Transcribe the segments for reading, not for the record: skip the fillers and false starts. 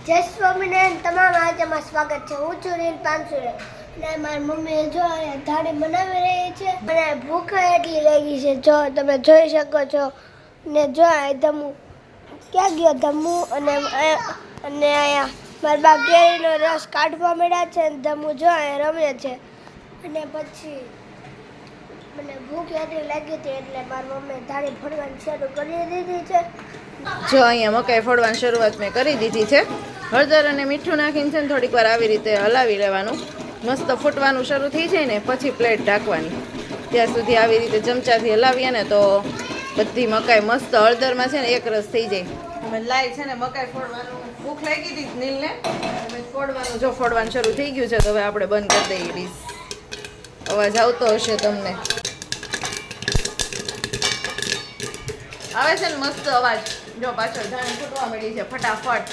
જય સ્વામિનારાયણ તમામ આજમાં સ્વાગત છે। હું છું રીલ પાંચુરે અને મારી મમ્મી જો થાળી બનાવી રહી છે। મને ભૂખ એટલી લાગી છે, જો તમે જોઈ શકો છો ને। જો ધમુ ક્યાં ગયો ધમુ અને અહીંયા મારા બા કેરીનો રસ કાઢવા મળ્યા છે। ધમુ જો રમે છે અને પછી મને ભૂખ એટલી લાગી હતી એટલે મારી મમ્મી થાળી ફોડવાની શરૂ કરી દીધી છે। જો અહીંયા મકાઈ ફોડવાની શરૂઆત મેં કરી દીધી છે। હળદર અને મીઠું નાખીને છે ને થોડીક વાર આવી રીતે હલાવી લેવાનું। મસ્ત ફૂટવાનું શરૂ થઈ જાય ને પછી પ્લેટ ઢાંકવાની। ત્યાં સુધી આવી રીતે ચમચાથી હલાવીએ ને તો બધી મકાઈ મસ્ત હળદરમાં છે ને એક રસ થઈ જાય। અમે લાઈ છે ને મકાઈ ફોડવાનું ભૂખ લાગી હતી નીલને, ફોડવાનું જો ફોડવાનું શરૂ થઈ ગયું છે તો હવે આપણે બંધ કરી દઈએ ડીશ। અવાજ આવતો હશે તમને, આવે છે ને મસ્ત અવાજ। જો પાછળ જાણે ફૂટવા મળી છે ફટાફટ,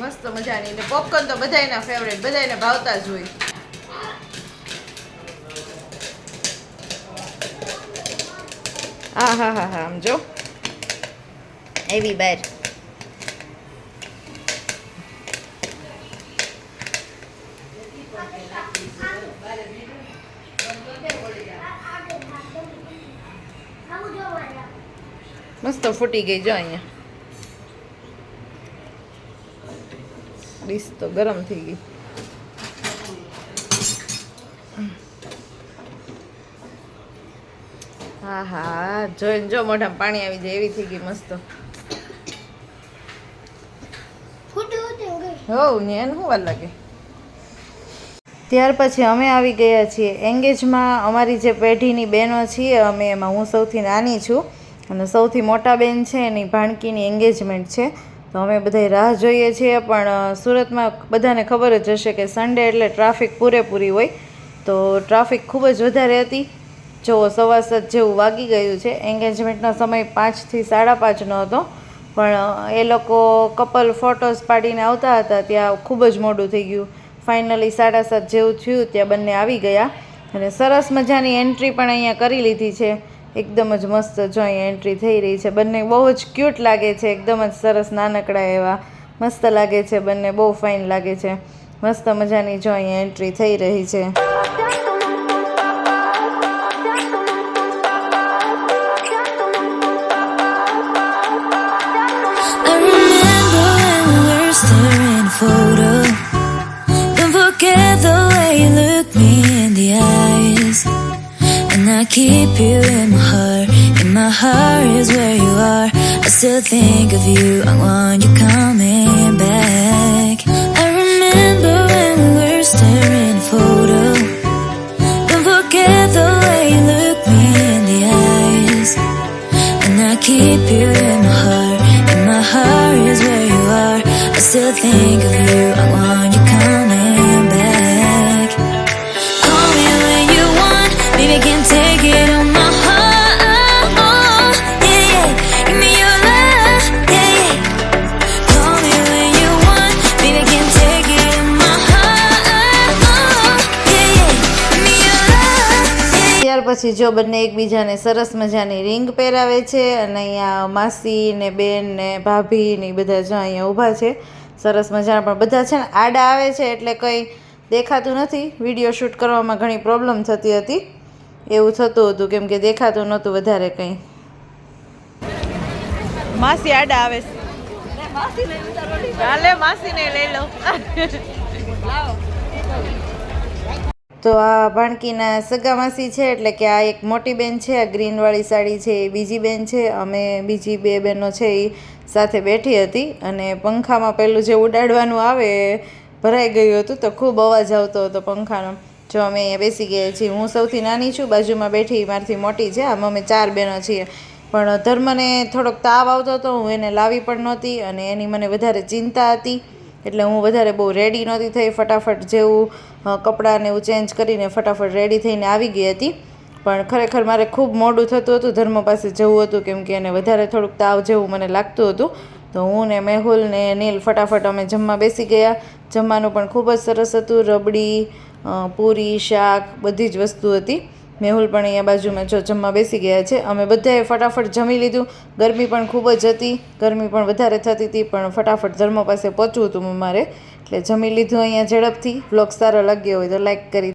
મસ્ત મજાની। ને પોપકોર્ન તો બધાયના ફેવરેટ, બધાયને ભાવતા જ હોય। હા હા હા હા, આમ જો એવી બહાર મસ્ત ફૂટી ગઈ। જો અહીંયા ડીશ તો ગરમ થઈ ગઈ। હા હા, જોઈને જો મોઢામાં પાણી આવી જાય એવી થઈ ગઈ મસ્ત। હો ને શું વાર લાગે। ત્યાર પછી અમે આવી ગયા છીએ એંગેજમાં। અમારી જે પેઢીની બહેનો છીએ અમે, એમાં હું સૌથી નાની છું અને સૌથી મોટા બેન છે એની ભાણકીની એંગેજમેન્ટ છે, તો અમે બધા રાહ જોઈએ છીએ। પણ સુરતમાં બધાને ખબર જ હશે કે સન્ડે એટલે ટ્રાફિક પૂરેપૂરી હોય, તો ટ્રાફિક ખૂબ જ વધારે હતી। જો 7:15 જેવું વાગી ગયું છે। એંગેજમેન્ટનો સમય 5 થી 5:30નો હતો, પણ એ લોકો કપલ ફોટોસ પાડીને આવતા હતા ત્યાં ખૂબ જ મોડું થઈ ગયું। ફાઇનલી 7:30 જેવું થયું ત્યાં બંને આવી ગયા અને સરસ મજાની એન્ટ્રી પણ અહીંયા કરી લીધી છે। એકદમ જ મસ્ત જો અહીંયા એન્ટ્રી થઈ રહી છે। બંને બહુ જ ક્યુટ લાગે છે, એકદમ જ સરસ નાનકડા એવા મસ્ત લાગે છે બંને, બહુ ફાઇન લાગે છે। મસ્ત મજાની જો અહીંયા એન્ટ્રી થઈ રહી છે। Photo. Don't forget the way you look me in the eyes, and I keep you in my heart. And my heart is where you are. I still think of you. I want you coming back. I remember when we were staring at a photo. Don't forget the way you look me in the eyes, and I keep you in my heart. And my heart is where you are. I still think of you. I want you coming back. Call me when you want, baby, I can't take it on my heart. Yeah, yeah. Give me your love. Yeah, yeah. Call me when you want, baby, I can't take it on my heart. Yeah, yeah. Give me your love. Yeah. ત્યાર પછી જો બંને એકબીજાને સરસ મજાની ring પહેરાવે છે અને અહીંયા માસી ને બેન ને ભાભી ને બધા જો અહીંયા ઊભા છે સરસ મજાના। પણ બધા છે ને આડા આવે છે એટલે કંઈ દેખાતું નથી। વિડીયો શૂટ કરવામાં ઘણી પ્રોબ્લેમ થતી હતી, એવું થતું હતું કેમ કે દેખાતું નહોતું વધારે કંઈ। માસી આડા આવે છે, માસીને લઈ લો। તો આ ભાણકીના સગા માસી છે, એટલે કે આ એક મોટી બેન છે, આ ગ્રીનવાળી સાડી છે એ બીજી બેન છે। અમે બીજી બે બહેનો છે એ સાથે બેઠી હતી અને પંખામાં પેલું જે ઉડાડવાનું આવે એ ભરાઈ ગયું હતું, તો ખૂબ અવાજ આવતો હતો પંખાનો। જો અમે અહીંયા બેસી ગયા છીએ। હું સૌથી નાની છું, બાજુમાં બેઠી મારથી મોટી છે। આમ અમે 4 બહેનો છીએ, પણ ધર્મને થોડોક તાવ આવતો હતો, હું એને લાવી પણ નહોતી અને એની મને વધારે ચિંતા હતી, એટલે હું વધારે બહુ રેડી નહોતી થઈ। ફટાફટ જેવું કપડાં ને એવું ચેન્જ કરીને ફટાફટ રેડી થઈને આવી ગઈ હતી, પણ ખરેખર મારે ખૂબ મોડું થતું હતું, ધર્મ પાસે જવું હતું કેમ કે એને વધારે થોડુંક તાવ જેવું મને લાગતું હતું। તો હું ને મેહુલ ને નીલ ફટાફટ અમે જમવા બેસી ગયા। જમવાનું પણ ખૂબ જ સરસ હતું, રબડી, પૂરી, શાક બધી જ વસ્તુ હતી। મેહુલ પણ અહીંયા બાજુમાં જો જમવા બેસી ગયા છે. અમે બધાએ ફટાફટ જમી લીધું. ગરમી પણ ખૂબ જ હતી, ગરમી પણ વધારે થતી હતી, પણ ફટાફટ ધર્મ પાસે પહોંચવું હતું અમારે, એટલે જમી લીધું અહીંયા ઝડપથી. વ્લોગ સારો લાગ્યો હોય તો લાઈક કરી